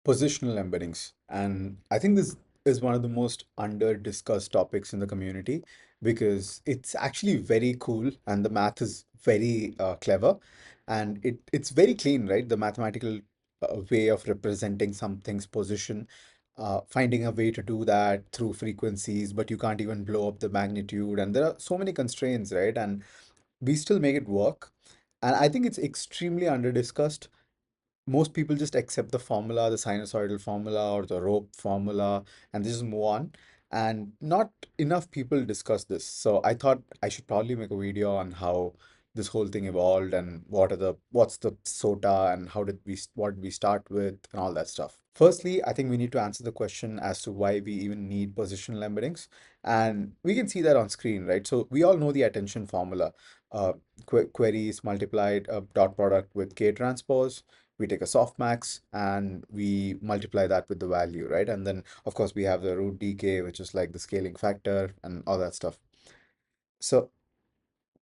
Positional embeddings. And I think this is one of the most under discussed topics in the community because it's actually very cool and the math is very clever and it's very clean, right? The mathematical way of representing something's position, finding a way to do that through frequencies, but you can't even blow up the magnitude. And there are so many constraints, right? And we still make it work. And I think it's extremely under discussed. Most people just accept the formula, the sinusoidal formula or the rope formula, and they just move on. And not enough people discuss this. So I thought I should probably make a video on how this whole thing evolved and what's the SOTA and what did we start with and all that stuff. Firstly, I think we need to answer the question as to why we even need positional embeddings. And we can see that on screen, right? So we all know the attention formula. Uh, Queries multiplied dot product with K transpose. We take a softmax and we multiply that with the value, right? And then, of course, we have the root dk, which is like the scaling factor and all that stuff. So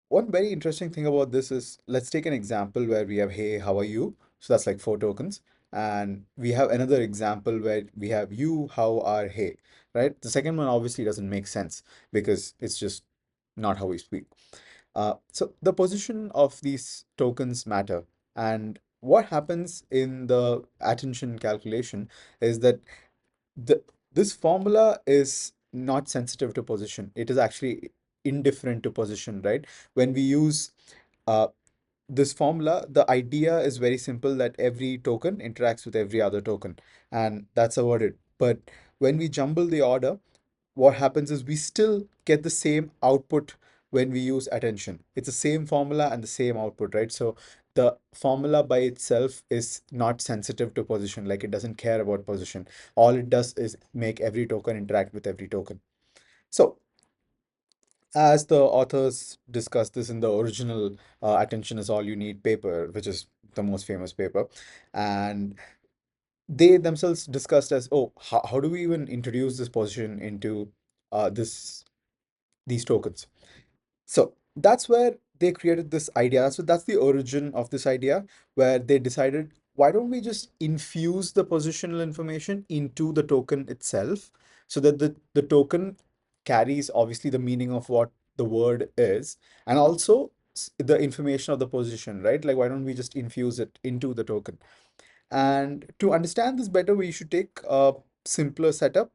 one very interesting thing about this is let's take an example where we have, hey, how are you? So that's like 4 tokens. And we have another example where we have you, how are, hey, right? The second one obviously doesn't make sense because it's just not how we speak. So the position of these tokens matter. And what happens in the attention calculation is that the this formula is not sensitive to position. It is actually indifferent to position, right? When we use uh, this formula, the idea is very simple that every token interacts with every other token, and that's about it. But when we jumble the order, what happens is we still get the same output when we use attention. It's the same formula and the same output, right? So the formula by itself is not sensitive to position, like it doesn't care about position. All it does is make every token interact with every token. So as the authors discussed this in the original Attention is All You Need paper, which is the most famous paper, and they themselves discussed as, oh, how do we even introduce this position into these tokens? So that's where they created this idea. So that's the origin of this idea, where they decided, why don't we just infuse the positional information into the token itself so that the token carries obviously the meaning of what the word is and also the information of the position, right? Like, why don't we just infuse it into the token? And to understand this better, we should take a simpler setup.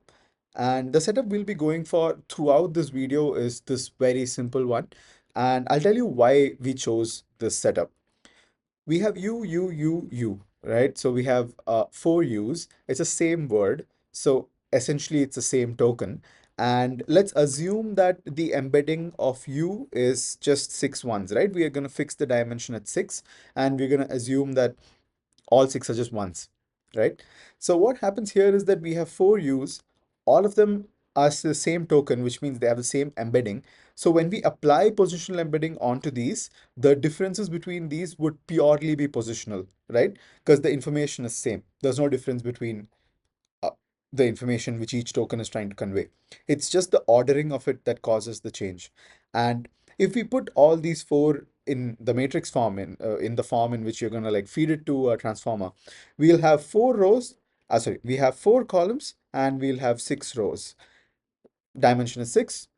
And the setup we'll be going for throughout this video is this very simple one. And I'll tell you why we chose this setup. We have you, right? So we have 4 U's. It's the same word. So essentially, it's the same token. And let's assume that the embedding of U is just 6 ones, right? We are going to fix the dimension at 6, and we're going to assume that all 6 are just ones, right? So what happens here is that we have 4 U's, all of them are the same token, which means they have the same embedding. So when we apply positional embedding onto these, the differences between these would purely be positional, right? Because the information is same. There's no difference between uh, the information which each token is trying to convey. It's just the ordering of it that causes the change. And if we put all these 4 in the matrix form, in the form in which you're going to like feed it to a transformer, we'll have 4 rows. Sorry, we have 4 columns and we'll have 6 rows. Dimension is 6.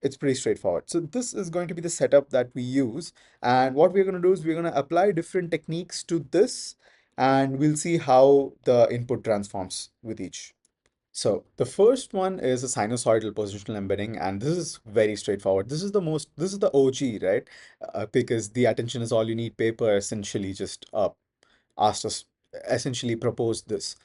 It's pretty straightforward. So this is going to be the setup that we use. And what we're going to do is we're going to apply different techniques to this, and we'll see how the input transforms with each. So the first one is a sinusoidal positional embedding, and this is very straightforward. This is the OG, right? Because the Attention is All You Need paper essentially just asked us, essentially proposed this.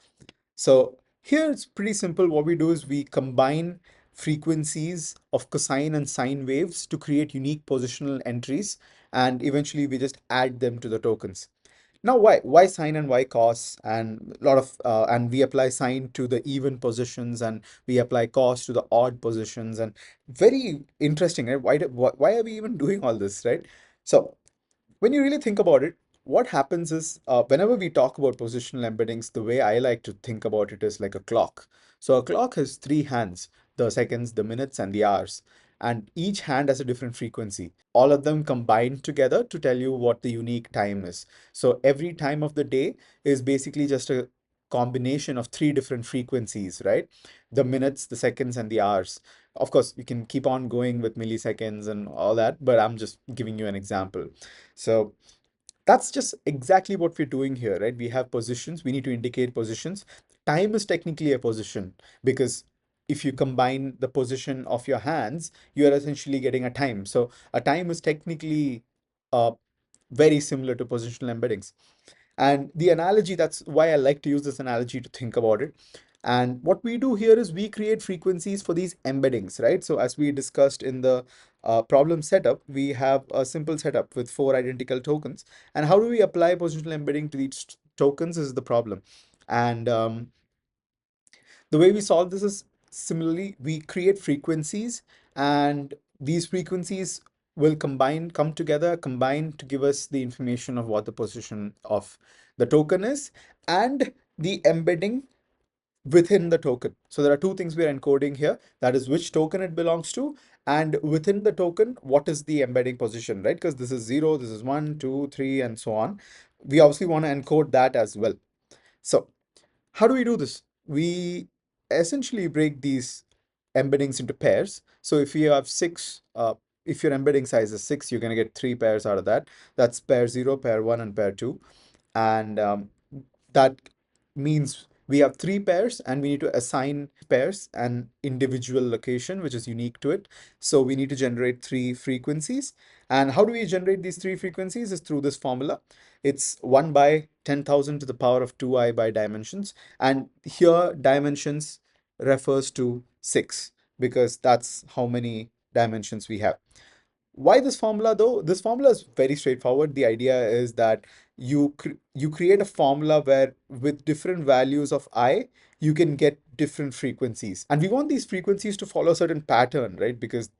So here it's pretty simple. What we do is we combine frequencies of cosine and sine waves to create unique positional entries, and eventually we just add them to the tokens. Now, why sine and why cos? And a lot of and we apply sine to the even positions, and we apply cos to the odd positions, and very interesting, right? Why are we even doing all this, right? So when you really think about it, what happens is whenever we talk about positional embeddings, the way I like to think about it is like a clock. So a clock has 3 hands: the seconds, the minutes, and the hours. And each hand has a different frequency. All of them combine together to tell you what the unique time is. So every time of the day is basically just a combination of three different frequencies, right? The minutes, the seconds, and the hours. Of course, you can keep on going with milliseconds and all that, but I'm just giving you an example. So that's just exactly what we're doing here, right? We have positions, we need to indicate positions. Time is technically a position because if you combine the position of your hands, you are essentially getting a time. So a time is technically uh, very similar to positional embeddings. And the analogy, that's why I like to use this analogy to think about it. And what we do here is we create frequencies for these embeddings, right? So as we discussed in the problem setup, we have a simple setup with four identical tokens. And how do we apply positional embedding to these tokens is the problem. And the way we solve this is similarly, we create frequencies, and these frequencies will come together, combine to give us the information of what the position of the token is and the embedding within the token. So there are two things we're encoding here. That is which token it belongs to, and within the token, what is the embedding position, right? Because this is 0, this is 1, 2, 3, and so on. We obviously want to encode that as well. So how do we do this? We essentially break these embeddings into pairs. So if you have six, if your embedding size is six, you're going to get three pairs out of that. That's pair 0, pair 1, and pair 2. And that means we have three pairs and we need to assign pairs an individual location which is unique to it. So we need to generate three frequencies. And how do we generate these three frequencies is through this formula. It's 1 by 10,000 to the power of 2i by dimensions. And here dimensions refers to 6 because that's how many dimensions we have. Why this formula though? This formula is very straightforward. The idea is that you create a formula where with different values of I, you can get different frequencies. And we want these frequencies to follow a certain pattern, right? Because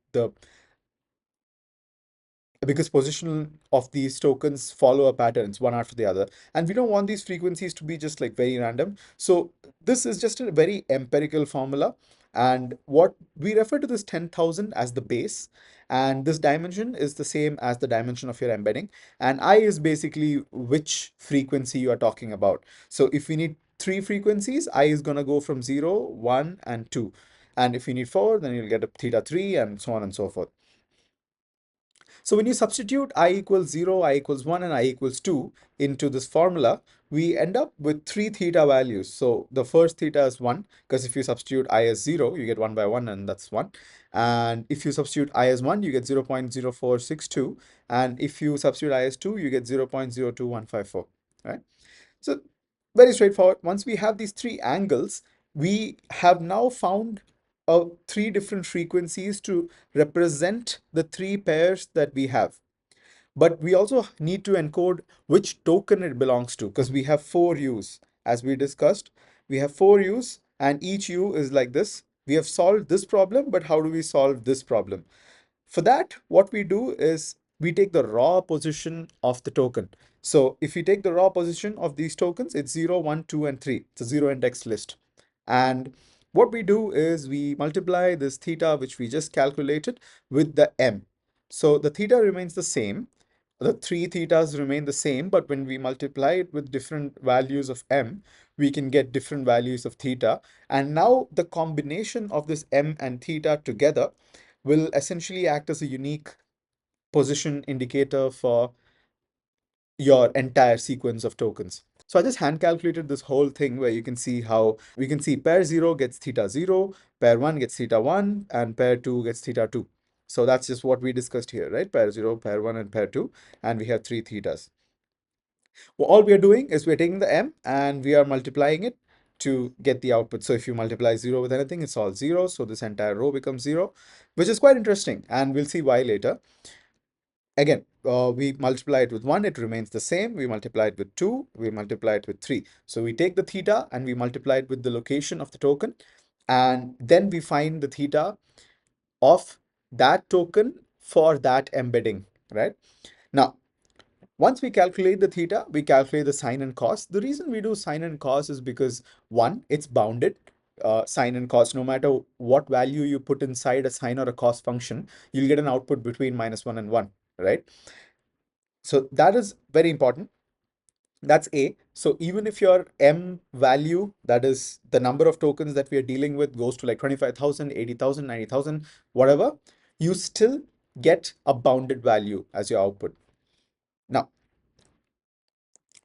position of these tokens follow a patterns one after the other, and we don't want these frequencies to be just like very random. So this is just a very empirical formula, and what we refer to this 10,000 as the base, and this dimension is the same as the dimension of your embedding, and I is basically which frequency you are talking about. So if we need three frequencies, I is going to go from 0, 1, and 2, and if you need 4, then you'll get a theta 3 and so on and so forth. So when you substitute I equals 0, I equals 1, and I equals 2 into this formula, we end up with three theta values. So the first theta is 1, because if you substitute I as 0, you get 1 by 1, and that's 1. And if you substitute I as 1, you get 0.0462. And if you substitute I as 2, you get 0.02154, right? So very straightforward. Once we have these three angles, we have now found three different frequencies to represent the three pairs that we have. But we also need to encode which token it belongs to because we have four U's. As we discussed, we have four U's and each U is like this. We have solved this problem, but how do we solve this problem? For that, what we do is we take the raw position of the token. So if you take the raw position of these tokens, it's 0, 1, 2, and 3. It's a zero index list. And what we do is we multiply this theta, which we just calculated, with the m. So the theta remains the same. The three thetas remain the same, but when we multiply it with different values of m, we can get different values of theta. And now the combination of this m and theta together will essentially act as a unique position indicator for your entire sequence of tokens. So I just hand calculated this whole thing where you can see how we can see pair 0 gets theta 0, pair 1 gets theta 1, and pair 2 gets theta 2. So that's just what we discussed here, right? Pair 0, pair 1, and pair 2, and we have three thetas. Well, all we are doing is we're taking the m and we are multiplying it to get the output. So if you multiply 0 with anything, it's all 0. So this entire row becomes 0, which is quite interesting, and we'll see why later. Again, we multiply it with 1, it remains the same. We multiply it with 2, we multiply it with 3. So we take the theta and we multiply it with the location of the token, and then we find the theta of that token for that embedding, right? Now, once we calculate the theta, we calculate the sine and cos. The reason we do sine and cos is because, one, it's bounded. Sine and cos, no matter what value you put inside a sine or a cos function, you'll get an output between -1 and 1, right? So that is very important. That's A. So even if your M value, that is the number of tokens that we are dealing with, goes to like 25,000, 80,000, 90,000, whatever, you still get a bounded value as your output. Now,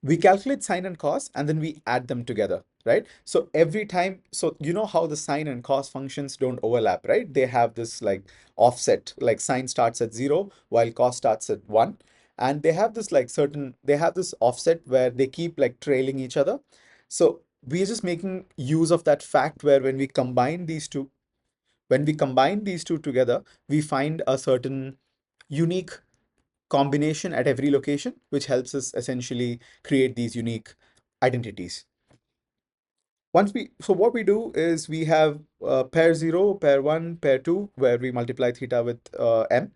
we calculate sine and cos and then we add them together, right? So every time, so you know how the sine and cos functions don't overlap, right? They have this like offset, like sine starts at 0 while cos starts at 1. And they have this like they have this offset where they keep like trailing each other. So we're just making use of that fact where when we combine these two together, we find a certain unique combination at every location, which helps us essentially create these unique identities. So what we do is we have pair 0, pair 1, pair 2, where we multiply theta with m.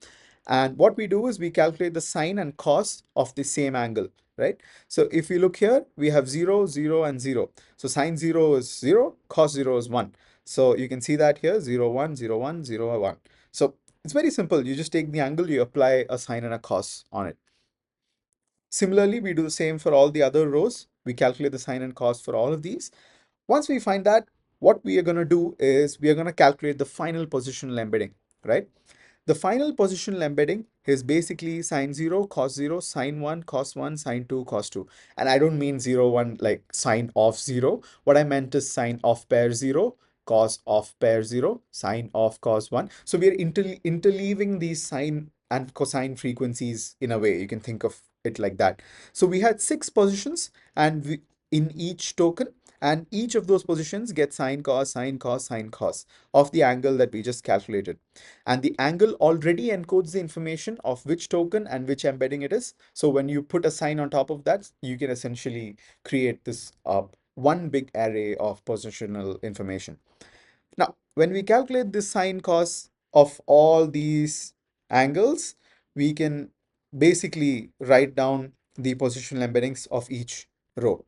And what we do is we calculate the sine and cos of the same angle, right? So if we look here, we have 0, 0, and 0. So sine 0 is 0, cos 0 is 1. So you can see that here, 0, 1, 0, 1, 0, 1. So it's very simple. You just take the angle, you apply a sine and a cos on it. Similarly, we do the same for all the other rows. We calculate the sine and cos for all of these. Once we find that, what we are going to do is we are going to calculate the final positional embedding, right? The final positional embedding is basically sine 0, cos 0, sine 1, cos 1, sine 2, cos 2. And I don't mean 0, 1 like sine of 0. What I meant is sine of pair 0, cos of pair 0, sine of cos 1. So we are interleaving these sine and cosine frequencies in a way. You can think of it like that. So we had 6 positions and in each token, and each of those positions gets sine, cos, sine, cos, sine, cos of the angle that we just calculated. And the angle already encodes the information of which token and which embedding it is. So when you put a sign on top of that, you can essentially create this one big array of positional information. Now, when we calculate the sine cos of all these angles, we can basically write down the positional embeddings of each row.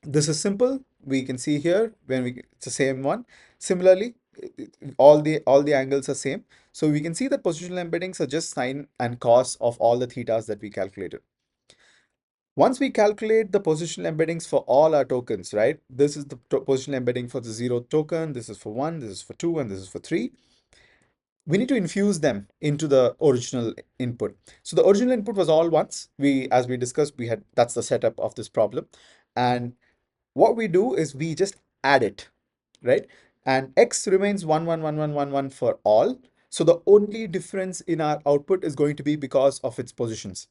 This is simple. We can see here it's the same one. Similarly, all the angles are same. So we can see that positional embeddings are just sine and cos of all the thetas that we calculated. Once we calculate the positional embeddings for all our tokens, right? This is the positional embedding for the 0th token. This is for 1, this is for 2, and this is for 3. We need to infuse them into the original input. So the original input was all ones. As we discussed, that's the setup of this problem. And what we do is we just add it, right? And x remains 1, 1, 1, 1, 1, 1 for all. So the only difference in our output is going to be because of its positions.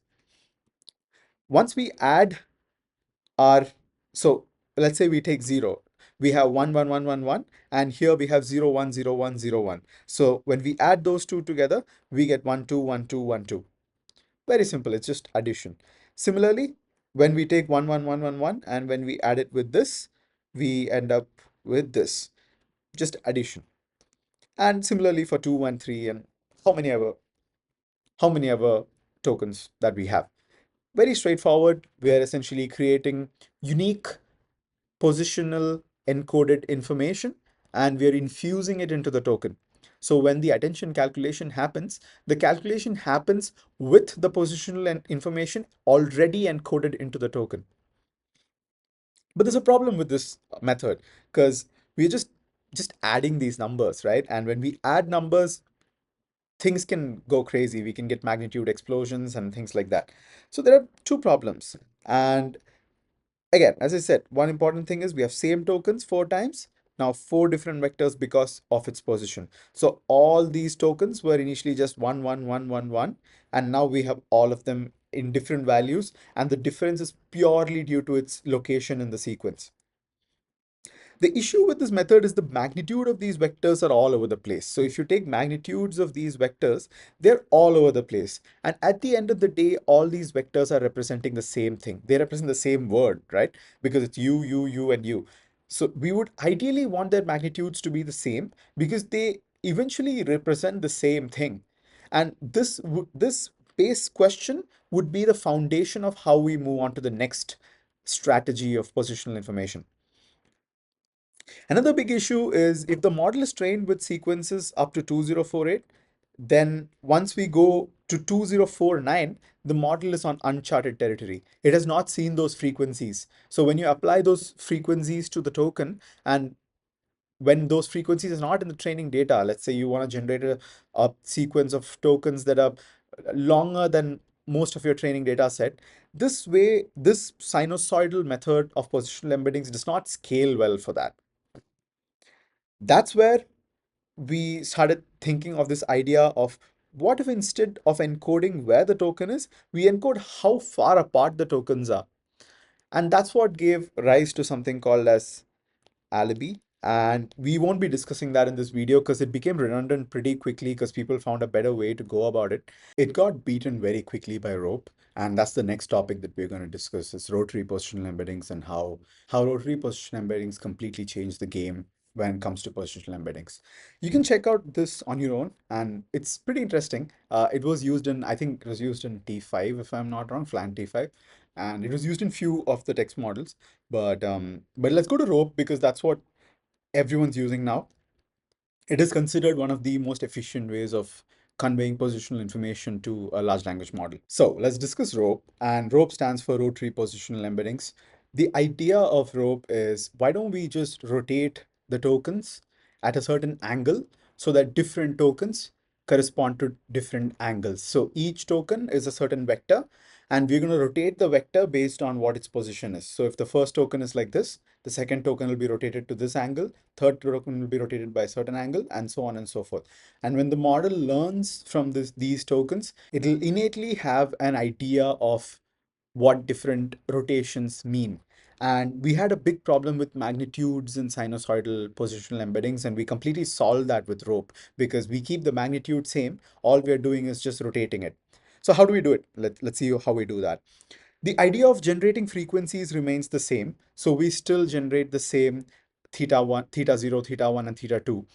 Once we add our, so let's say we take 0. We have 1, 1, 1, 1, 1, and here we have 0, 1, 0, 1, 0, 1. So when we add those two together, we get 1, 2, 1, 2, 1, 2. Very simple, it's just addition. Similarly, when we take 1, 1, 1, 1, 1, and when we add it with this, we end up with this, just addition. And similarly for 2, 1, 3, and how many ever tokens that we have. Very straightforward. We are essentially creating unique positional encoded information and we are infusing it into the token. So when the attention calculation happens, the calculation happens with the positional information already encoded into the token. But there's a problem with this method because we're just adding these numbers, right? And when we add numbers, things can go crazy. We can get magnitude explosions and things like that. So there are two problems. And again, as I said, one important thing is we have same tokens 4 times. Now 4 different vectors because of its position. So all these tokens were initially just 1, 1, 1, 1, 1. And now we have all of them in different values. And the difference is purely due to its location in the sequence. The issue with this method is the magnitude of these vectors are all over the place. So if you take magnitudes of these vectors, they're all over the place. And at the end of the day, all these vectors are representing the same thing. They represent the same word, right? Because it's you, and you. So we would ideally want their magnitudes to be the same because they eventually represent the same thing. And this base question would be the foundation of how we move on to the next strategy of positional information. Another big issue is if the model is trained with sequences up to 2048, then once we go to 2049, the model is on uncharted territory. It has not seen those frequencies. So when you apply those frequencies to the token, and when those frequencies is not in the training data, let's say you want to generate a sequence of tokens that are longer than most of your training data set, this way, this sinusoidal method of positional embeddings does not scale well for that. That's where we started thinking of this idea of what if instead of encoding where the token is, we encode how far apart the tokens are. And that's what gave rise to something called as alibi. And we won't be discussing that in this video because it became redundant pretty quickly because people found a better way to go about it. It got beaten very quickly by rope. And that's the next topic that we're going to discuss is rotary positional embeddings and how rotary positional embeddings completely change the game when it comes to positional embeddings. You can check out this on your own and it's pretty interesting. It was used in, I think it was used in T5 if I'm not wrong, FLAN T5. And it was used in few of the text models. But let's go to rope because that's what everyone's using now. It is considered one of the most efficient ways of conveying positional information to a large language model. So let's discuss rope, and rope stands for rotary positional embeddings. The idea of rope is why don't we just rotate the tokens at a certain angle so that different tokens correspond to different angles. So each token is a certain vector and we're going to rotate the vector based on what its position is. So if the first token is like this, the second token will be rotated to this angle, third token will be rotated by a certain angle, and so on and so forth. And when the model learns from these tokens, it'll innately have an idea of what different rotations mean. And we had a big problem with magnitudes in sinusoidal positional embeddings, and we completely solved that with rope because we keep the magnitude same. All we're doing is just rotating it. So how do we do it? Let's see how we do that. The idea of generating frequencies remains the same. So we still generate the same theta 1, theta 0, theta 1, and theta 2.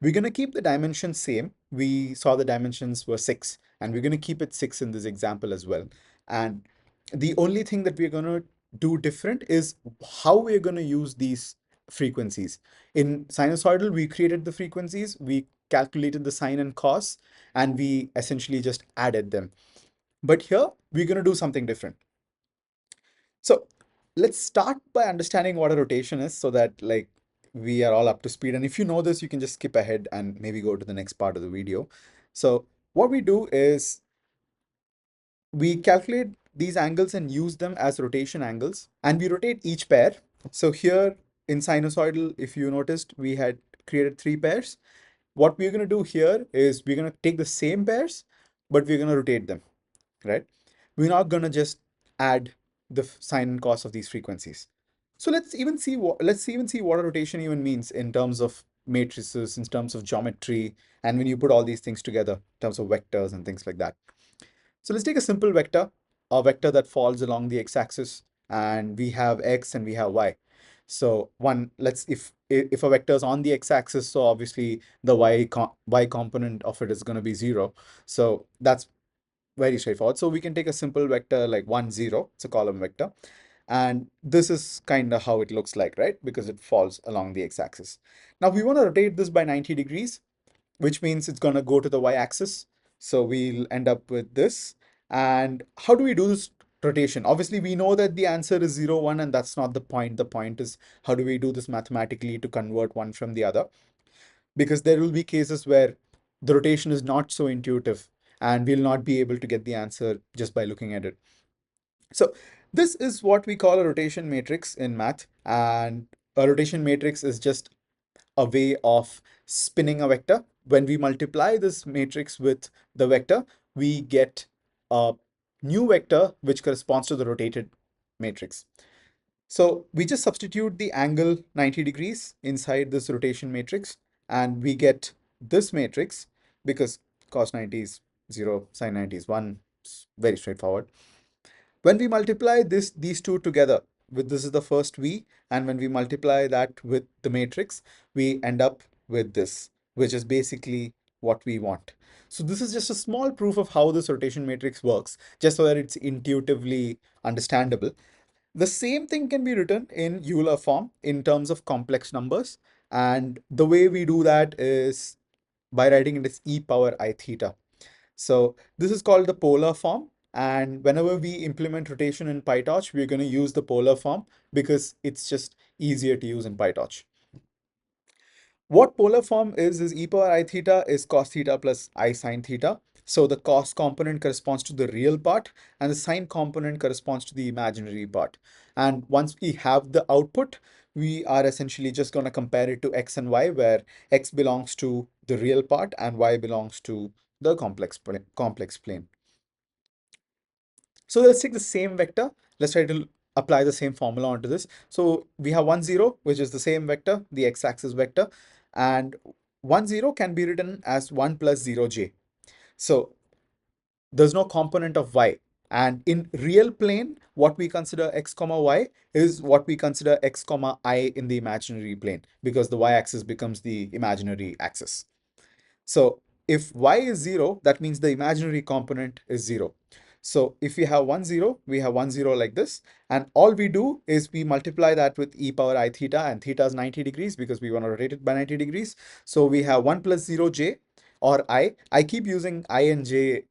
We're going to keep the dimensions same. We saw the dimensions were 6, and we're going to keep it 6 in this example as well. And the only thing that we're going to do different is how we're going to use these frequencies. In sinusoidal, we created the frequencies, we calculated the sine and cos, and we essentially just added them. But here, we're going to do something different. So let's start by understanding what a rotation is so that like we are all up to speed. And if you know this, you can just skip ahead and maybe go to the next part of the video. So what we do is we calculate these angles and use them as rotation angles and we rotate each pair. So here in sinusoidal, if you noticed, we had created 3 pairs. What we're going to do here is we're going to take the same pairs, but we're going to rotate them, right? We're not going to just add the sine and cos of these frequencies. So let's even see what a rotation even means in terms of matrices, in terms of geometry, and when you put all these things together in terms of vectors and things like that. So let's take a vector that falls along the x-axis, and we have x and we have y. So let's if a vector is on the x-axis, so obviously the y component of it is going to be 0. So that's very straightforward. So we can take a simple vector like 1, 0. It's a column vector. And this is kind of how it looks like, right? Because it falls along the x-axis. Now we want to rotate this by 90 degrees, which means it's going to go to the y-axis. So we'll end up with this. And how do we do this rotation? Obviously, we know that the answer is 0, 1, and that's not the point. The point is how do we do this mathematically to convert one from the other? Because there will be cases where the rotation is not so intuitive and we'll not be able to get the answer just by looking at it. So this is what we call a rotation matrix in math, and a rotation matrix is just a way of spinning a vector. When we multiply this matrix with the vector, we get a new vector which corresponds to the rotated matrix. So we just substitute the angle 90 degrees inside this rotation matrix and we get this matrix because cos 90 is 0, sin 90 is 1. It's very straightforward. When we multiply these two together, with this is the first V, and when we multiply that with the matrix, we end up with this, which is basically what we want. So this is just a small proof of how this rotation matrix works, just so that it's intuitively understandable. The same thing can be written in Euler form in terms of complex numbers. And the way we do that is by writing it as e power I theta. So this is called the polar form. And whenever we implement rotation in PyTorch, we're going to use the polar form because it's just easier to use in PyTorch. What polar form is e power I theta is cos theta plus I sine theta. So the cos component corresponds to the real part and the sine component corresponds to the imaginary part. And once we have the output, we are essentially just going to compare it to x and y, where x belongs to the real part and y belongs to the complex plane. So let's take the same vector. Let's try to apply the same formula onto this. So we have 1, 0, which is the same vector, the x-axis vector, and 1, 0 can be written as 1 plus 0j. So there's no component of y. And in real plane, what we consider x comma y is what we consider x comma I in the imaginary plane, because the y-axis becomes the imaginary axis. So if y is 0, that means the imaginary component is 0. So if we have 1, 0, we have 1, 0 like this. And all we do is we multiply that with e power I theta, and theta is 90 degrees because we want to rotate it by 90 degrees. So we have 1 plus 0j or I. I keep using I and j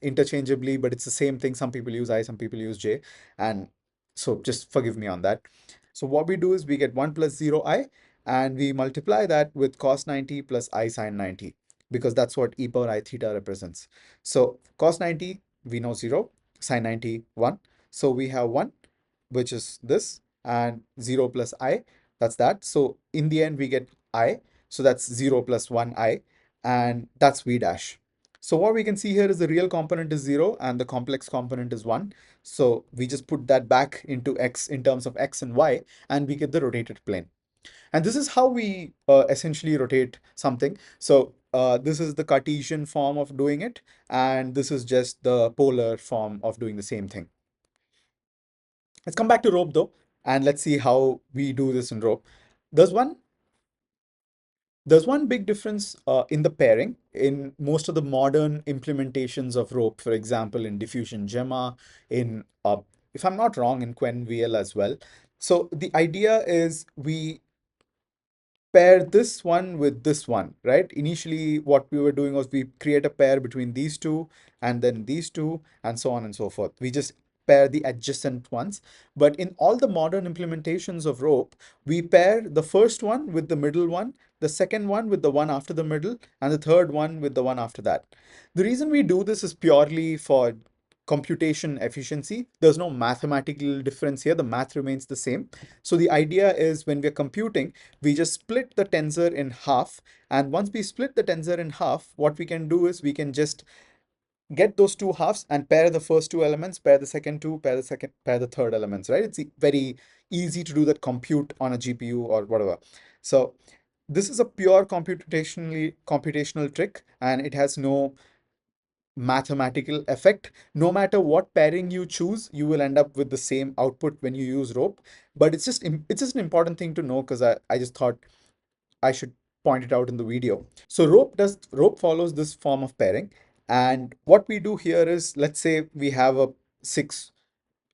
interchangeably, but it's the same thing. Some people use I, some people use j. And so just forgive me on that. So what we do is we get 1 plus 0i and we multiply that with cos 90 plus I sine 90, because that's what e power I theta represents. So cos 90, we know 0, sine 90, 1. So we have 1, which is this, and 0 plus I, that's that. So in the end, we get I. So that's 0 plus 1i, and that's v dash. So what we can see here is the real component is 0 and the complex component is 1. So we just put that back into x in terms of x and y, and we get the rotated plane. And this is how we essentially rotate something. So this is the Cartesian form of doing it, and this is just the polar form of doing the same thing. Let's come back to rope though, and let's see how we do this in rope. There's one there's one big difference in the pairing in most of the modern implementations of rope, for example, in diffusion gemma, in if I'm not wrong, in QuenVL as well. So the idea is we pair this one with this one, right? Initially, what we were doing was we create a pair between these two and then these two and so on and so forth. We just pair the adjacent ones. But in all the modern implementations of rope, we pair the first one with the middle one, the second one with the one after the middle, and the third one with the one after that. The reason we do this is purely for computation efficiency. There's no mathematical difference here. The math remains the same. So the idea is when we're computing, we just split the tensor in half. And once we split the tensor in half, what we can do is we can just get those two halves and pair the first two elements, pair the second two, pair the third elements, right? It's very easy to do that compute on a GPU or whatever. So this is a pure computational trick, and it has no mathematical effect. No matter what pairing you choose, you will end up with the same output when you use rope. But it's just an important thing to know, because I just thought I should point it out in the video. So rope follows this form of pairing. And what we do here is, let's say we have a 6,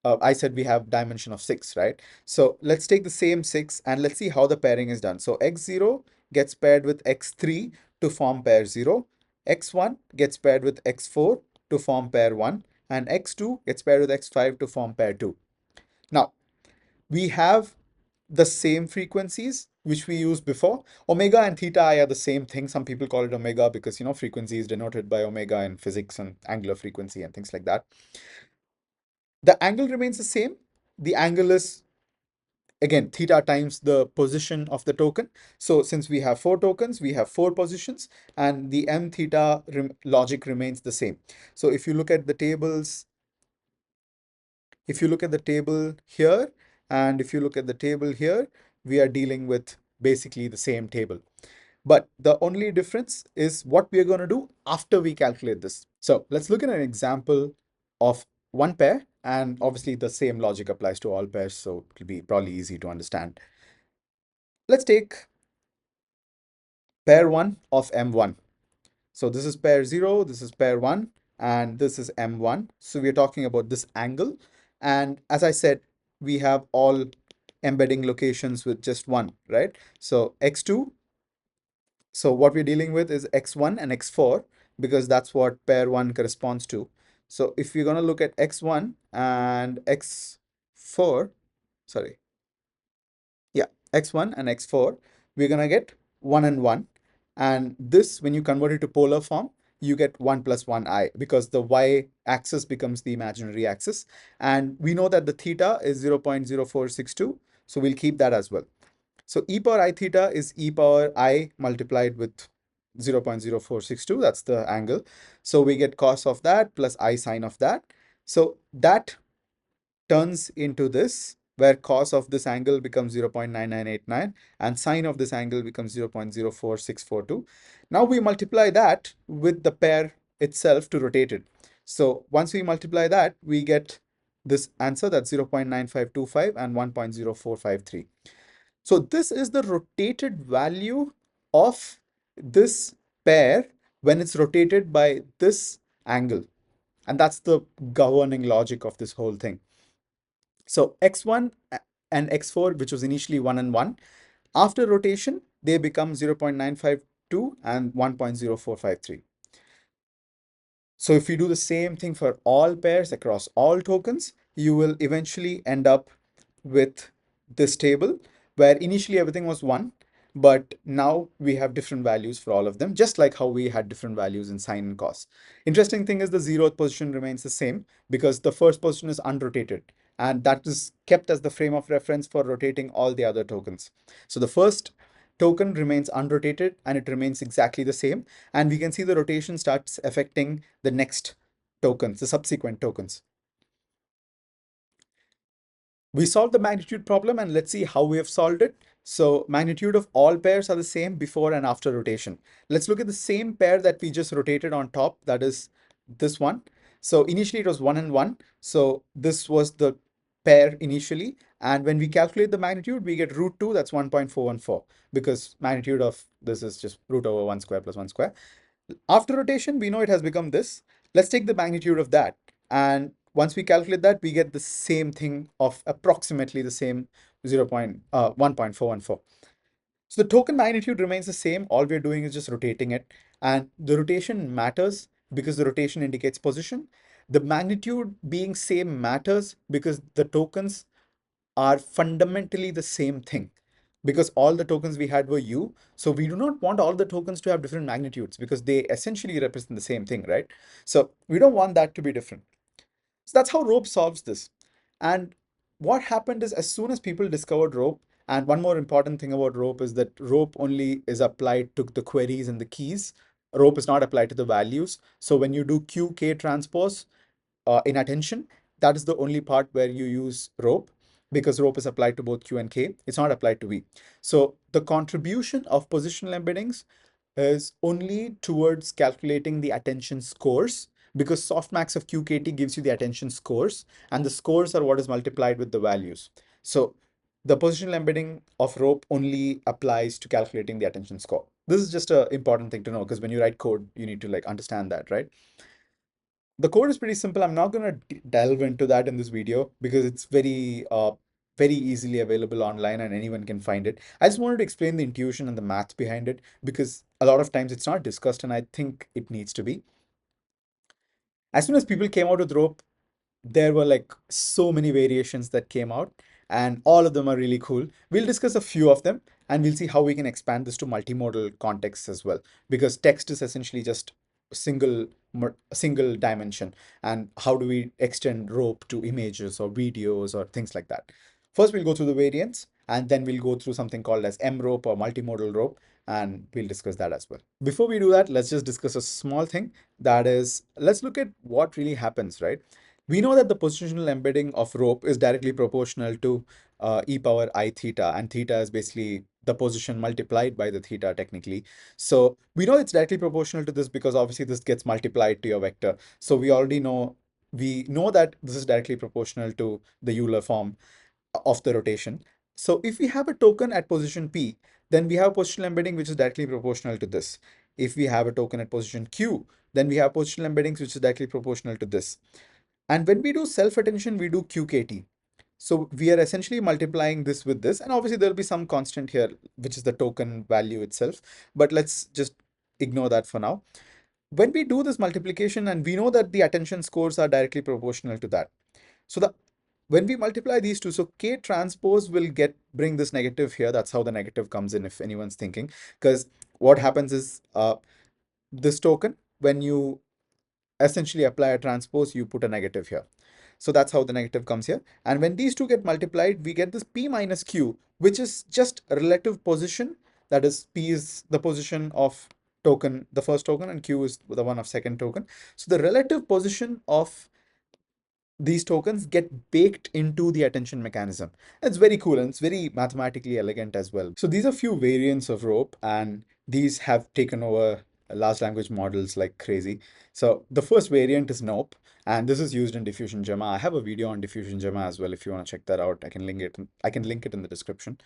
I said we have dimension of 6, right? So let's take the same 6 and let's see how the pairing is done. So x0 gets paired with x3 to form pair 0. x1 gets paired with x4 to form pair 1. And x2 gets paired with x5 to form pair 2. Now, we have the same frequencies which we used before. Omega and theta I are the same thing. Some people call it omega because, frequency is denoted by omega in physics and angular frequency and things like that. The angle remains the same. The angle is, again, theta times the position of the token. So since we have 4 tokens, we have 4 positions, and the m theta logic remains the same. So if you look at the tables, if you look at the table here, and if you look at the table here, we are dealing with basically the same table. But the only difference is what we are going to do after we calculate this. So let's look at an example of one pair, and obviously the same logic applies to all pairs, so it'll be probably easy to understand. Let's take pair 1 of M1. So this is pair 0, this is pair 1, and this is M1. So we're talking about this angle. And as I said, we have all embedding locations with just one, right? So x2, so what we're dealing with is x1 and x4. because that's what pair 1 corresponds to. So if we're going to look at x1 and x4, sorry, yeah, x1 and x4, we're going to get 1 and 1. And this, when you convert it to polar form, you get 1 plus 1i, because the y-axis becomes the imaginary axis. And we know that the theta is 0.0462, so we'll keep that as well. So e power I theta is e power I multiplied with 0.0462, that's the angle. So we get cos of that plus I sine of that. So that turns into this, where cos of this angle becomes 0.9989 and sine of this angle becomes 0.04642. Now we multiply that with the pair itself to rotate it. So once we multiply that, we get this answer, that's 0.9525 and 1.0453. So this is the rotated value of this pair when it's rotated by this angle. And that's the governing logic of this whole thing. So x1 and x4, which was initially 1 and 1, after rotation, they become 0.952 and 1.0453. So if you do the same thing for all pairs across all tokens, you will eventually end up with this table where initially everything was 1, but now we have different values for all of them, just like how we had different values in sine and cos. Interesting thing is the 0th position remains the same because the first position is unrotated, and that is kept as the frame of reference for rotating all the other tokens. So the first token remains unrotated and it remains exactly the same. And we can see the rotation starts affecting the next tokens, the subsequent tokens. We solved the magnitude problem and let's see how we have solved it. So magnitude of all pairs are the same before and after rotation. Let's look at the same pair that we just rotated on top, that is this one. So initially it was 1 and 1. So this was the pair initially. And when we calculate the magnitude, we get root 2, that's 1.414, because magnitude of this is just root over 1 square plus 1 square. After rotation, we know it has become this. Let's take the magnitude of that. And once we calculate that, we get the same thing of approximately the same 1.414. So the token magnitude remains the same. All we're doing is just rotating it. And the rotation matters because the rotation indicates position. The magnitude being same matters because the tokens are fundamentally the same thing, because all the tokens we had were U. So we do not want all the tokens to have different magnitudes because they essentially represent the same thing, right? So we don't want that to be different. So that's how RoPE solves this. And what happened is, as soon as people discovered RoPE, and one more important thing about RoPE is that RoPE only is applied to the queries and the keys. RoPE is not applied to the values. So when you do QK transpose, in attention, that is the only part where you use RoPE, because RoPE is applied to both Q and K. It's not applied to V. So the contribution of positional embeddings is only towards calculating the attention scores, because softmax of QKT gives you the attention scores, and the scores are what is multiplied with the values. So the positional embedding of RoPE only applies to calculating the attention score. This is just an important thing to know, because when you write code, you need to like understand that, right? The code is pretty simple. I'm not going to delve into that in this video because it's very easily available online and anyone can find it. I just wanted to explain the intuition and the math behind it because a lot of times it's not discussed and I think it needs to be. As soon as people came out with RoPE, there were like so many variations that came out, and all of them are really cool. We'll discuss a few of them and we'll see how we can expand this to multimodal contexts as well, because text is essentially just single single dimension, and how do we extend RoPE to images or videos or things like that. First we'll go through the variants and then we'll go through something called as M-RoPE or multimodal RoPE, and we'll discuss that as well. Before we do that, let's just discuss a small thing, that is, let's look at what really happens, right? We know that the positional embedding of RoPE is directly proportional to e power I theta, and theta is basically the position multiplied by the theta technically. So we know it's directly proportional to this because obviously this gets multiplied to your vector. So we know that this is directly proportional to the Euler form of the rotation. So if we have a token at position P, then we have positional embedding which is directly proportional to this. If we have a token at position Q, then we have positional embeddings which is directly proportional to this. And when we do self-attention, we do QKT. So we are essentially multiplying this with this, and obviously there'll be some constant here, which is the token value itself, but let's just ignore that for now. when we do this multiplication, and we know that the attention scores are directly proportional to that. So the when we multiply these two, so K transpose will bring this negative here. That's how the negative comes in, if anyone's thinking. Because what happens is this token, when you essentially apply a transpose, you put a negative here. So that's how the negative comes here. And when these two get multiplied, we get this P minus Q, which is just a relative position. That is, P is the position of token, the first token, and Q is the one of second token. So the relative position of these tokens get baked into the attention mechanism. It's very cool, and it's very mathematically elegant as well. So these are few variants of rope, and these have taken over large language models like crazy. So the first variant is NOPE, and this is used in diffusion gemma. I have a video on diffusion gemma as well. If you want to check that out, I can link it in the description.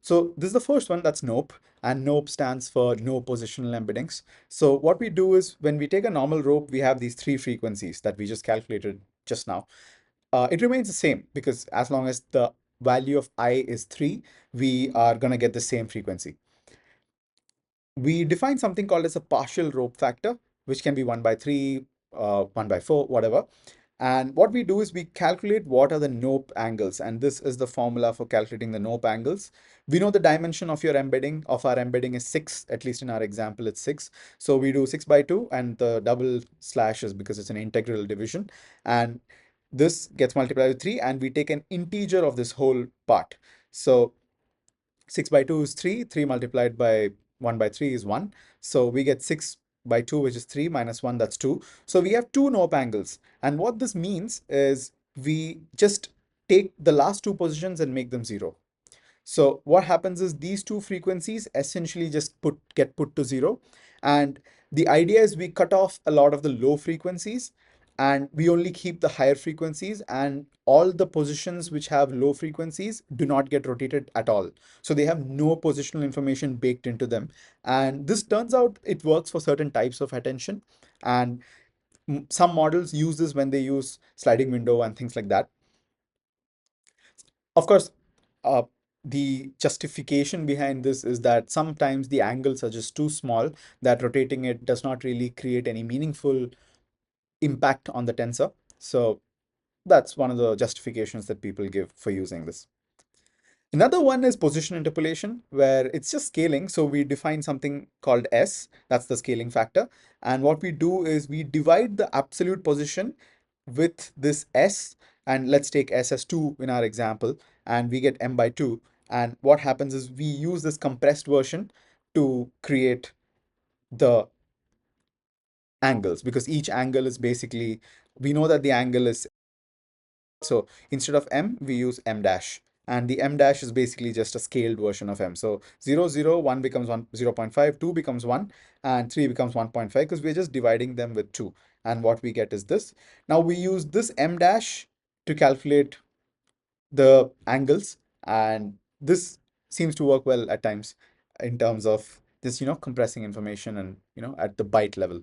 So this is the first one, that's NOPE, and NOPE stands for no positional embeddings. So what we do is, when we take a normal rope, we have these three frequencies that we just calculated just now. It remains the same, because as long as the value of I is 3, we are going to get the same frequency. We define something called as a partial rope factor, which can be 1 by 3, 1 by 4, whatever. And what we do is we calculate what are the NOPE angles, and this is the formula for calculating the NOPE angles. We know the dimension of our embedding is 6, at least in our example it's 6. So we do 6 by 2, and the double slash is because it's an integral division. And this gets multiplied with 3, and we take an integer of this whole part. So 6 by 2 is 3, 3 multiplied by 1 by 3 is 1. So we get 6 by 2, which is 3, minus 1, that's 2. So we have two NOPE angles. And what this means is we just take the last two positions and make them 0. So what happens is these two frequencies essentially just get put to 0. And the idea is we cut off a lot of the low frequencies, and we only keep the higher frequencies, and all the positions which have low frequencies do not get rotated at all. So they have no positional information baked into them. And this turns out it works for certain types of attention. And some models use this when they use sliding window and things like that. Of course, uh, the justification behind this is that sometimes the angles are just too small, that rotating it does not really create any meaningful impact on the tensor. So that's one of the justifications that people give for using this. Another one is position interpolation, where it's just scaling. So we define something called S, that's the scaling factor. And what we do is we divide the absolute position with this S, and let's take S as 2 in our example, and we get M by 2. And what happens is we use this compressed version to create the angles, because each angle is basically, we know that the angle is, so instead of M, we use M dash. And the M dash is basically just a scaled version of M. So 0, 0, 1 becomes 1, 0.5, 2 becomes 1, and 3 becomes 1.5, because we're just dividing them with 2. And what we get is this. Now we use this M dash to calculate the angles, and this seems to work well at times in terms of this, compressing information and, at the byte level.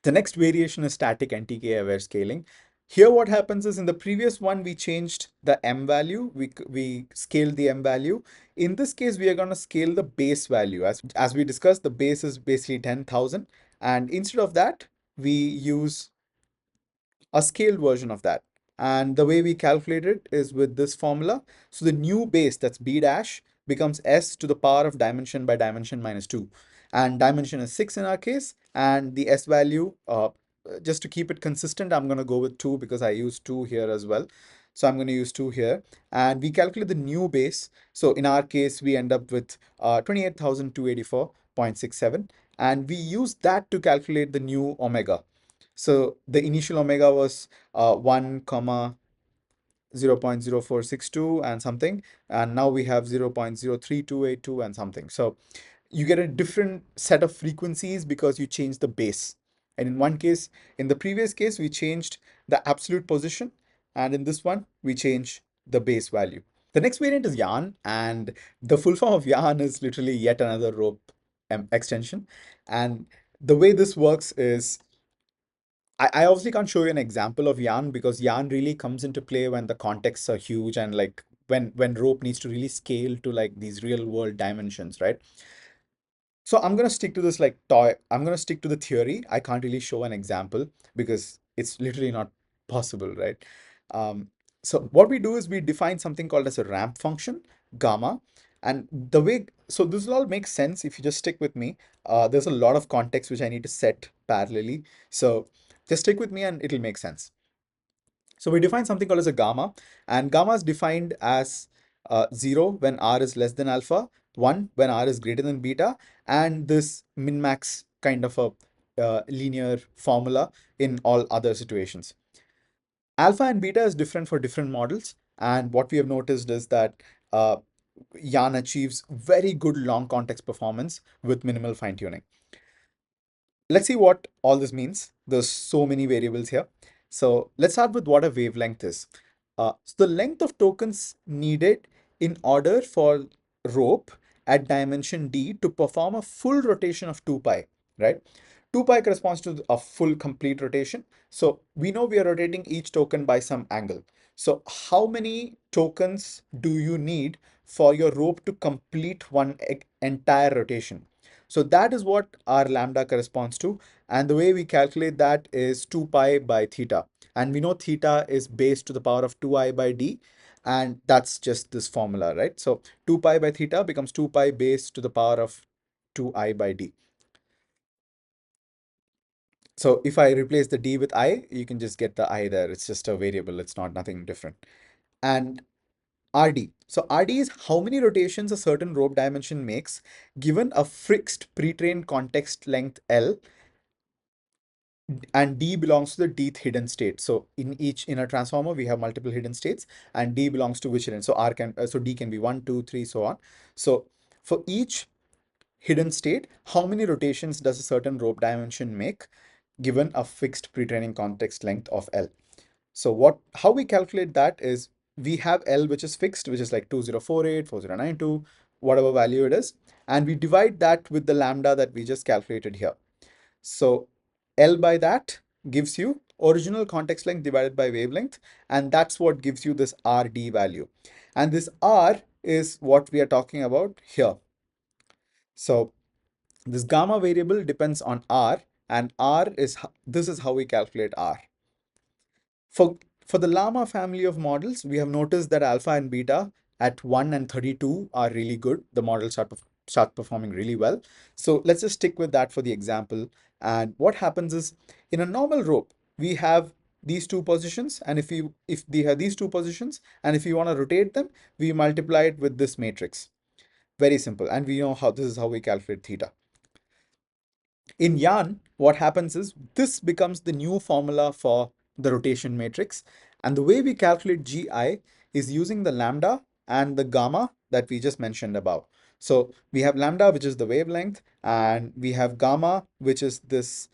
The next variation is static NTK aware scaling. Here what happens is, in the previous one, we changed the M value. We scaled the M value. In this case, we are going to scale the base value. As we discussed, the base is basically 10,000. And instead of that, we use a scaled version of that. And the way we calculate it is with this formula. So the new base, that's B dash, becomes S to the power of dimension by dimension minus 2. And dimension is 6 in our case. And the S value, just to keep it consistent, I'm going to go with 2, because I use 2 here as well. So I'm going to use 2 here. And we calculate the new base. So in our case, we end up with 28,284.67. And we use that to calculate the new omega. So the initial omega was 1 comma 0.0462 and something, and now we have 0.03282 and something. So you get a different set of frequencies because you change the base. And in one case, in the previous case, we changed the absolute position, and in this one, we change the base value. The next variant is YaRN, and the full form of YaRN is literally yet another rope extension. And the way this works is, I obviously can't show you an example of YaRN, because YaRN really comes into play when the contexts are huge, and like when rope needs to really scale to like these real world dimensions, right? So I'm gonna stick to this like toy. I'm gonna stick to the theory. I can't really show an example because it's literally not possible, right? Um, so what we do is we define something called as a ramp function, gamma, and the way, so this will all make sense if you just stick with me. There's a lot of context which I need to set parallelly. So just stick with me and it'll make sense. So we define something called as a gamma, and gamma is defined as 0 when r is less than alpha, 1 when r is greater than beta, and this min-max kind of a linear formula in all other situations. Alpha and beta is different for different models, and what we have noticed is that uh, YaRN achieves very good long context performance with minimal fine-tuning. Let's see what all this means. There's so many variables here. So let's start with what a wavelength is. So the length of tokens needed in order for rope at dimension d to perform a full rotation of 2 pi, right? 2 pi corresponds to a full complete rotation. So we know we are rotating each token by some angle. So how many tokens do you need for your rope to complete one entire rotation? So that is what our lambda corresponds to. And the way we calculate that is 2 pi by theta. And we know theta is base to the power of 2i by d. And that's just this formula, right? So 2 pi by theta becomes 2 pi base to the power of 2i by d. So if I replace the d with I, you can just get the I there. It's just a variable. It's not nothing different. And RD. So RD is how many rotations a certain rope dimension makes given a fixed pre-trained context length L, and D belongs to the Dth hidden state. So in a transformer, we have multiple hidden states, and D belongs to which hidden. So so D can be 1, 2, 3, so on. So for each hidden state, how many rotations does a certain rope dimension make given a fixed pre-training context length of L? So how we calculate that is we have L which is fixed, which is like 2048, 4092, whatever value it is, and we divide that with the lambda that we just calculated here. So L by that gives you original context length divided by wavelength, and that's what gives you this RD value. And this R is what we are talking about here. So this gamma variable depends on R, and this is how we calculate R. For the llama family of models, we have noticed that alpha and beta at 1 and 32 are really good. The models start performing really well. So let's just stick with that for the example. And what happens is in a normal rope, we have these two positions, and if they have these two positions, and if you want to rotate them, we multiply it with this matrix. Very simple. And we know how this is how we calculate theta. In YaRN, what happens is this becomes the new formula for the rotation matrix. And the way we calculate GI is using the lambda and the gamma that we just mentioned above. So we have lambda, which is the wavelength, and we have gamma, which is this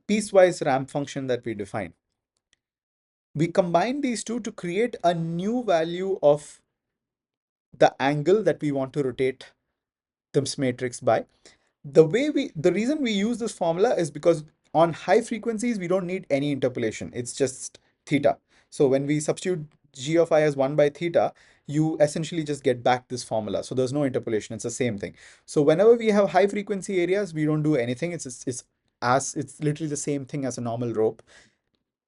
piecewise ramp function that we define. We combine these two to create a new value of the angle that we want to rotate this matrix by. The reason we use this formula is because on high frequencies we don't need any interpolation, it's just theta. So when we substitute g of I as 1 by theta, you essentially just get back this formula, so there's no interpolation, it's the same thing. So whenever we have high frequency areas, we don't do anything. It's literally the same thing as a normal rope.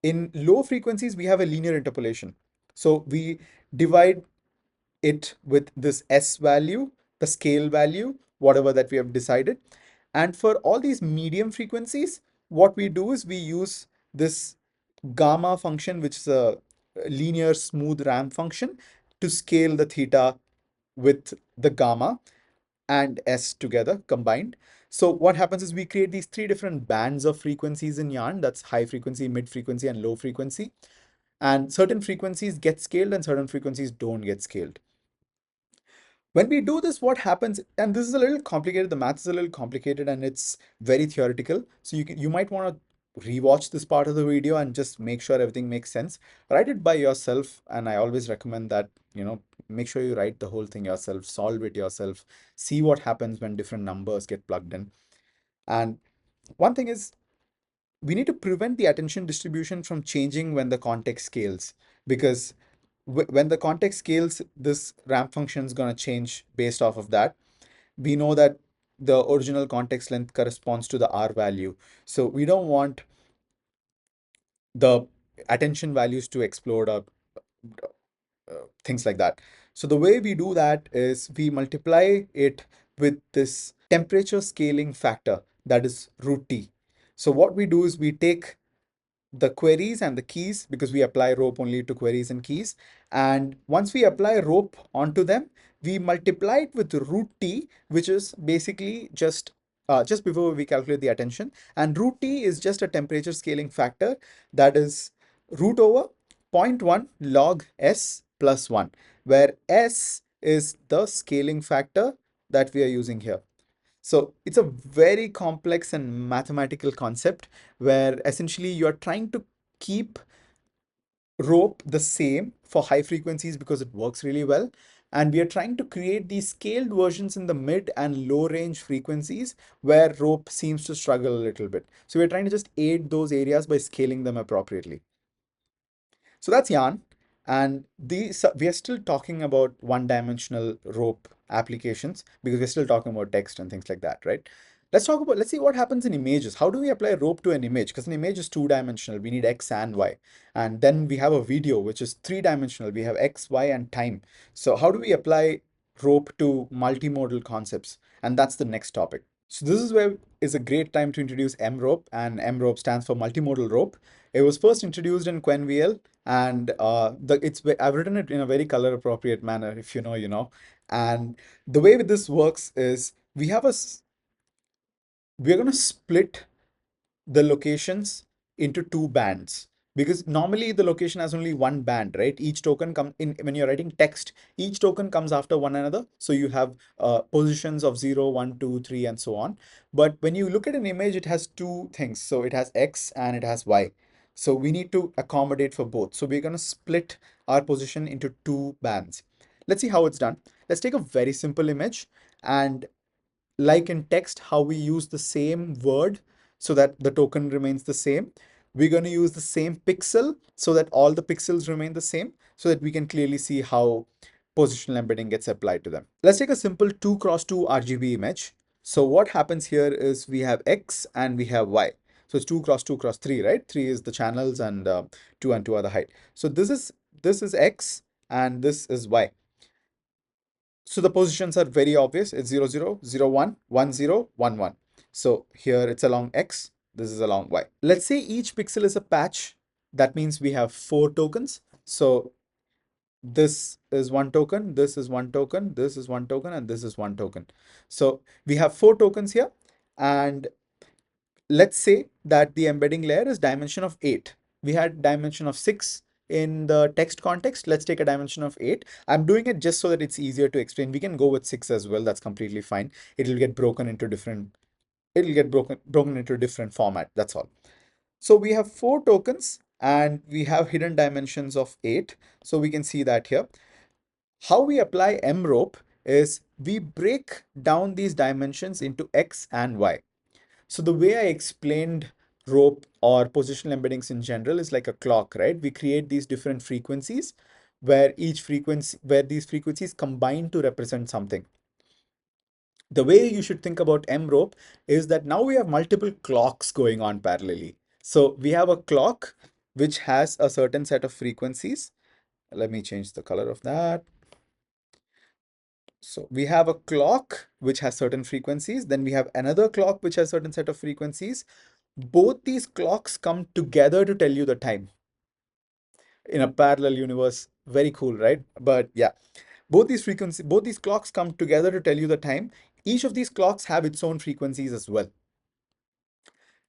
In low frequencies we have a linear interpolation, so we divide it with this S value, the scale value, whatever that we have decided. And for all these medium frequencies, what we do is we use this gamma function, which is a linear smooth ramp function, to scale the theta with the gamma and S together combined. So what happens is we create these three different bands of frequencies in YaRN. That's high frequency, mid frequency, and low frequency. And certain frequencies get scaled and certain frequencies don't get scaled. When we do this, what happens, and this is a little complicated, the math is a little complicated and it's very theoretical. So you might want to rewatch this part of the video and just make sure everything makes sense. Write it by yourself. And I always recommend that, make sure you write the whole thing yourself, solve it yourself, see what happens when different numbers get plugged in. And one thing is, we need to prevent the attention distribution from changing when the context scales, because when the context scales, this ramp function is going to change based off of that. We know that the original context length corresponds to the R value. So we don't want the attention values to explode or things like that. So the way we do that is we multiply it with this temperature scaling factor, that is root T. So what we do is we take the queries and the keys, because we apply rope only to queries and keys. And once we apply rope onto them, we multiply it with root T, which is basically just before we calculate the attention. And root T is just a temperature scaling factor, that is root over zero point 0.1 log S plus 1, where S is the scaling factor that we are using here. So it's a very complex and mathematical concept where essentially you're trying to keep rope the same for high frequencies because it works really well. And we are trying to create these scaled versions in the mid and low range frequencies where rope seems to struggle a little bit. So we're trying to just aid those areas by scaling them appropriately. So that's YaRN. And these we are still talking about one-dimensional rope applications because we're still talking about text and things like that, right? Let's see what happens in images. How do we apply rope to an image? Because an image is two-dimensional. We need X and Y. And then we have a video, which is three-dimensional. We have X, Y, and time. So how do we apply rope to multimodal concepts? And that's the next topic. So this is where is a great time to introduce M-RoPE, and M-RoPE stands for multimodal rope. It was first introduced in QuenVL, and I've written it in a very color appropriate manner. If you know, you know. And the way this works is we're going to split the locations into two bands, because normally the location has only one band, right? Each token come in when you're writing text, each token comes after one another. So you have positions of 0, 1, 2, 3, and so on. But when you look at an image, it has two things. So it has X and it has Y. So we need to accommodate for both. So we're going to split our position into two bands. Let's see how it's done. Let's take a very simple image, and like in text, how we use the same word so that the token remains the same. We're going to use the same pixel so that all the pixels remain the same, so that we can clearly see how positional embedding gets applied to them. Let's take a simple 2 cross 2 RGB image. So what happens here is we have X and we have Y. So it's 2 cross 2 cross 3, right? 3 is the channels, and 2 and 2 are the height. So this is X and this is Y. So the positions are very obvious. It's 0, 0, 0, 1, 1, 0, 1, 1. So here it's along X, this is along Y. Let's say each pixel is a patch. That means we have 4 tokens. So this is one token, this is one token, this is one token, and this is one token. So we have 4 tokens here. And let's say that the embedding layer is dimension of 8. We had dimension of 6 in the text context. Let's take a dimension of 8. I'm doing it just so that it's easier to explain. We can go with 6 as well. That's completely fine. It'll get broken into different format. That's all. So we have 4 tokens and we have hidden dimensions of 8. So we can see that here. How we apply M-RoPE is we break down these dimensions into X and Y. So the way I explained rope or positional embeddings in general is like a clock, right? We create these different frequencies where these frequencies combine to represent something. The way you should think about M-RoPE is that now we have multiple clocks going on parallelly. So we have a clock which has a certain set of frequencies. Let me change the color of that. So we have a clock which has certain frequencies. Then we have another clock which has certain set of frequencies. Both these clocks come together to tell you the time in a parallel universe. Very cool, right? But yeah, both these clocks come together to tell you the time. Each of these clocks have its own frequencies as well.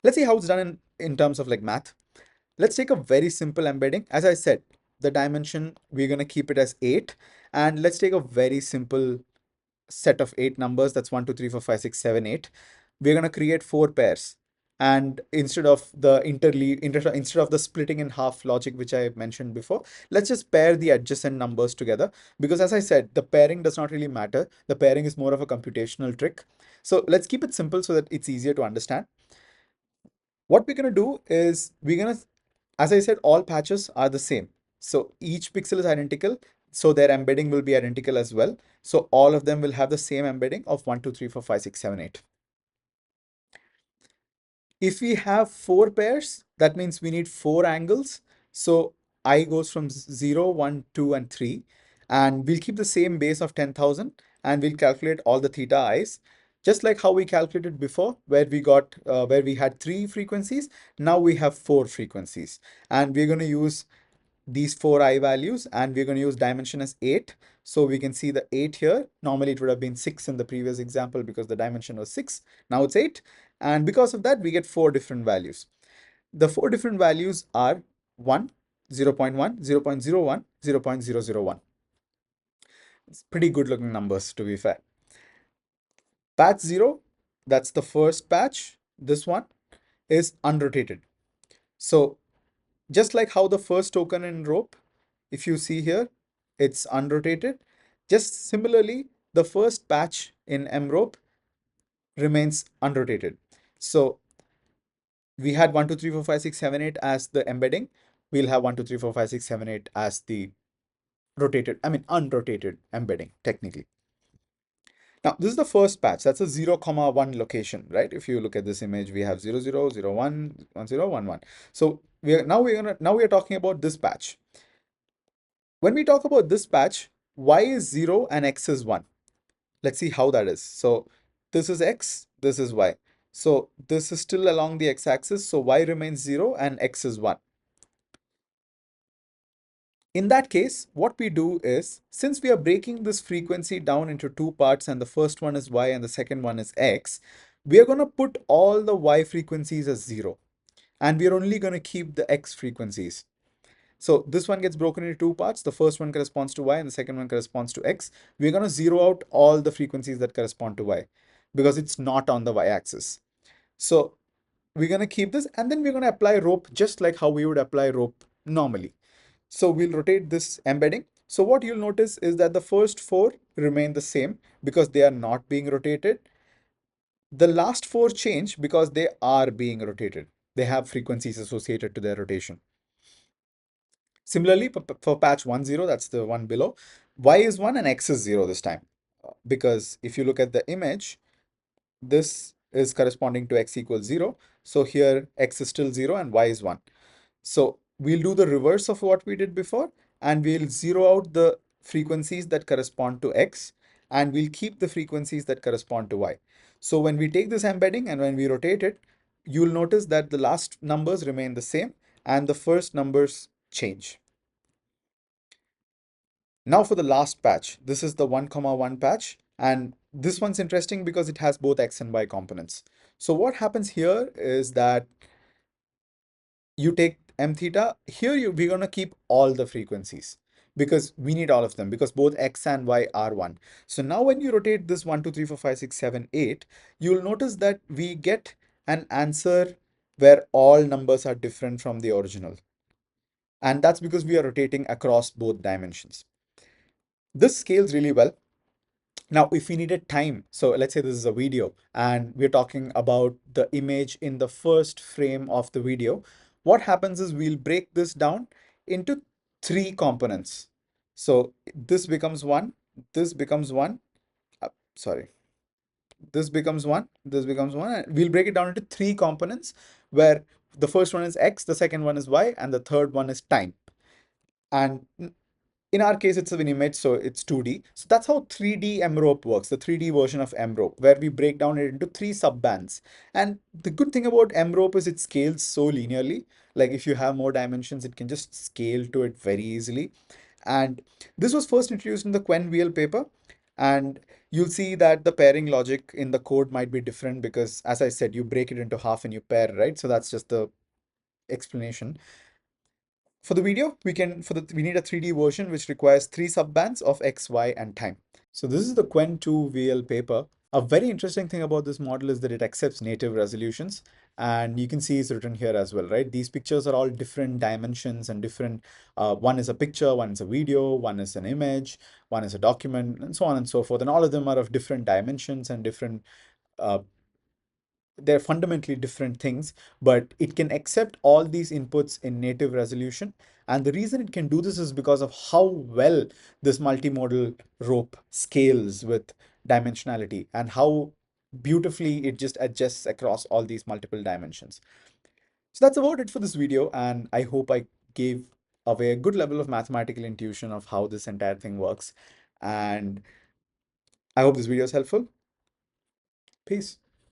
Let's see how it's done in terms of like math. Let's take a very simple embedding. As I said, the dimension, we're going to keep it as 8. And let's take a very simple set of 8 numbers. That's 1, 2, 3, 4, 5, 6, 7, 8. We're going to create 4 pairs. And instead of the splitting in half logic, which I mentioned before, let's just pair the adjacent numbers together. Because as I said, the pairing does not really matter. The pairing is more of a computational trick. So let's keep it simple so that it's easier to understand. What we're going to do is as I said, all patches are the same. So each pixel is identical. So their embedding will be identical as well. So all of them will have the same embedding of 1, 2, 3, 4, 5, 6, 7, 8. If we have four pairs, that means we need four angles. So I goes from 0, 1, 2, and 3. And we'll keep the same base of 10,000 and we'll calculate all the theta i's. Just like how we calculated before, where we had three frequencies, now we have four frequencies. And we're going to use these four I values and we're going to use dimension as 8. So we can see the 8 here. Normally it would have been 6 in the previous example because the dimension was 6. Now it's 8. And because of that, we get four different values. The four different values are 1, 0 0.1, 0 0.01, 0 0.001. It's pretty good looking numbers to be fair. Patch 0, that's the first patch. This one is unrotated. So just like how the first token in rope, if you see here, it's unrotated. Just similarly, the first patch in M-RoPE remains unrotated. So we had 1, 2, 3, 4, 5, 6, 7, 8 as the embedding. We'll have 1, 2, 3, 4, 5, 6, 7, 8 as the unrotated embedding technically. Now, this is the first patch. That's a 0, 1 location, right? If you look at this image, we have 0, 0, 0, 1, 1, 0, 1, 1. So now we are talking about this patch. When we talk about this patch, y is 0 and x is 1. Let's see how that is. So this is x, this is y. So this is still along the x-axis. So y remains 0 and x is 1. In that case, what we do is, since we are breaking this frequency down into two parts and the first one is y and the second one is x, we are going to put all the y frequencies as 0 and we are only going to keep the x frequencies. So this one gets broken into two parts. The first one corresponds to y and the second one corresponds to x. We're going to zero out all the frequencies that correspond to y because it's not on the y-axis. So we're going to keep this and then we're going to apply rope just like how we would apply rope normally. So we'll rotate this embedding. So what you'll notice is that the first four remain the same because they are not being rotated. The last four change because they are being rotated. They have frequencies associated to their rotation. Similarly, for patch 1, 0, that's the one below, y is 1 and x is 0 this time. Because if you look at the image, this is corresponding to x equals 0. So here x is still 0 and y is 1. So we'll do the reverse of what we did before and we'll zero out the frequencies that correspond to x and we'll keep the frequencies that correspond to y. So when we take this embedding and when we rotate it, you'll notice that the last numbers remain the same and the first numbers change. Now for the last patch, this is the 1, 1 patch, and this one's interesting because it has both x and y components. So what happens here is that you take m theta, here we're going to keep all the frequencies because we need all of them because both x and y are 1. So now when you rotate this 1, 2, 3, 4, 5, 6, 7, 8, you'll notice that we get an answer where all numbers are different from the original. And that's because we are rotating across both dimensions. This scales really well. Now, if we needed time, so let's say this is a video and we're talking about the image in the first frame of the video, what happens is we'll break this down into three components. So this becomes one, this becomes one, sorry, this becomes one, and we'll break it down into three components where the first one is X, the second one is Y, and the third one is time. And in our case, it's an image, so it's 2D. So that's how 3D M-RoPE works, the 3D version of M-RoPE, where we break down it into three sub-bands. And the good thing about M-RoPE is it scales so linearly. Like if you have more dimensions, it can just scale to it very easily. And this was first introduced in the Quen paper. And you'll see that the pairing logic in the code might be different because, as I said, you break it into half and you pair, right? So that's just the explanation. For the video, we need a 3D version which requires three subbands of X, Y, and time. So this is the Quen 2 VL paper. A very interesting thing about this model is that it accepts native resolutions, and you can see it's written here as well, right? These pictures are all different dimensions and different, one is a picture, one is a video, one is an image, one is a document, and so on and so forth. And all of them are of different dimensions and different uh, they're fundamentally different things, but it can accept all these inputs in native resolution And the reason it can do this is because of how well this multimodal rope scales with dimensionality and how beautifully it just adjusts across all these multiple dimensions. So that's about it for this video, and I hope I gave away a good level of mathematical intuition of how this entire thing works. And I hope this video is helpful. Peace.